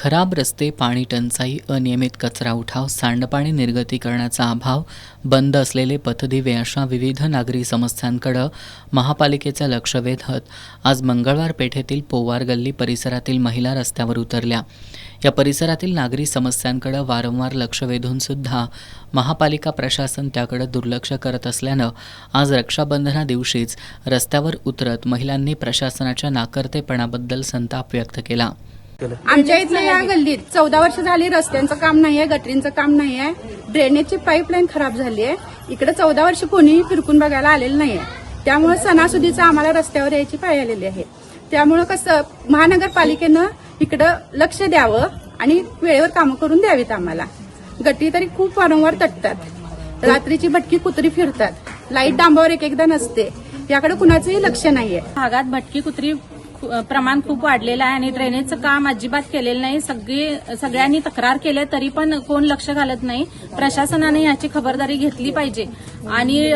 खराब रस्ते, पाणी टंचाई, अनियमित कचरा उठाव, सांडपाणी निर्गतीकरणाचा अभाव, बंद असलेले पथदिवे अशा विविध नागरी समस्यांकडे महापालिकेचं लक्ष वेधत आज मंगळवार पेठेतील पोवार गल्ली परिसरातील महिला रस्त्यावर उतरल्या. या परिसरातील नागरी समस्यांकडे वारंवार लक्ष वेधून सुद्धा महापालिका प्रशासन त्याकडे दुर्लक्ष करत असल्यानं आज रक्षाबंधना दिवशीच रस्त्यावर उतरत महिलांनी प्रशासनाच्या नाकर्तेपणाबद्दल संताप व्यक्त केला. आमच्या इथल्या या गल्लीत 14 वर्ष झाली रस्त्यांचं काम नाहीये, गटरींचं काम नाहीये, ड्रेनेजची पाईपलाईन खराब झाली आहे. इकडे 14 वर्ष कोणीही फिरकून बघायला आलेलं नाहीये. त्यामुळे सणासुदीचं आम्हाला रस्त्यावर यायची पाळी आलेली आहे. त्यामुळे कसं महानगरपालिकेनं इकडं लक्ष द्यावं आणि वेळेवर कामं करून द्यावीत आम्हाला. गटरी तरी खूप वारंवार तटतात, रात्रीची भटकी कुत्री फिरतात, लाईट डांबावर एक एकदा नसते, याकडे कुणाचंही लक्ष नाहीये. भागात भटकी कुत्री प्रमाण खूप वाढलेलं आहे आणि ड्रेनेजचं काम अजिबात केलेलं नाही. सगळ्यांनी तक्रार केली तरी पण कोण लक्ष घालत नाही. प्रशासनाने याची खबरदारी घेतली पाहिजे आणि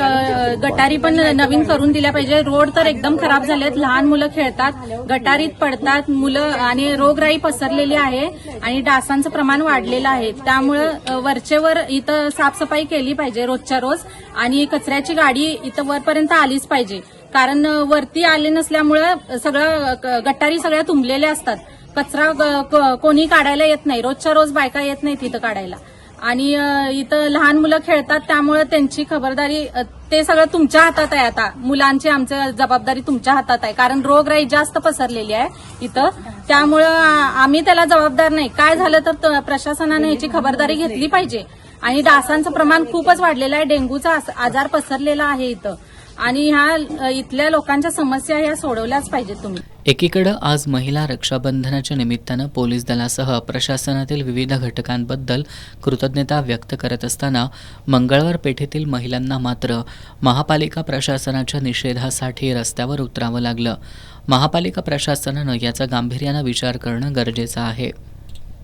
गटारी पण नवीन करून दिल्या पाहिजे. रोड तर एकदम खराब झालेत, लहान मुलं खेळतात, गटारीत पडतात मुलं आणि रोगराई पसरलेली आहे आणि डासांचं प्रमाण वाढलेलं आहे. त्यामुळं वरचेवर इथं साफसफाई केली पाहिजे रोजच्या रोज आणि कचऱ्याची गाडी इथं वरपर्यंत आलीच पाहिजे. कारण वरती आले नसल्यामुळं सगळं गटारी सगळ्या तुंबलेल्या असतात. कचरा कोणी काढायला येत नाही, रोजच्या रोज बायका येत नाहीत इथं काढायला आणि इथं लहान मुलं खेळतात. त्यामुळे त्यांची खबरदारी ते सगळं तुमच्या हातात आहे. आता मुलांची आमची जबाबदारी तुमच्या हातात आहे, कारण रोगराई जास्त पसरलेली आहे इथं. त्यामुळं आम्ही त्याला जबाबदार नाही. काय झालं तर प्रशासनाने याची खबरदारी घेतली पाहिजे आणि डासांचं प्रमाण खूपच वाढलेलं आहे. डेंग्यूचा आजार पसरलेला आहे इथं आणि ह्या इथल्या लोकांच्या समस्या ह्या सोडवल्याच पाहिजेत तुम्ही. एकीकडे आज महिला रक्षाबंधनाच्या निमित्तानं पोलीस दलासह प्रशासनातील विविध घटकांबद्दल कृतज्ञता व्यक्त करत असताना मंगळवार पेठेतील महिलांना मात्र महापालिका प्रशासनाच्या निषेधासाठी रस्त्यावर उतरावं लागलं. महापालिका प्रशासनानं याचा गांभीर्यानं विचार करणं गरजेचं आहे.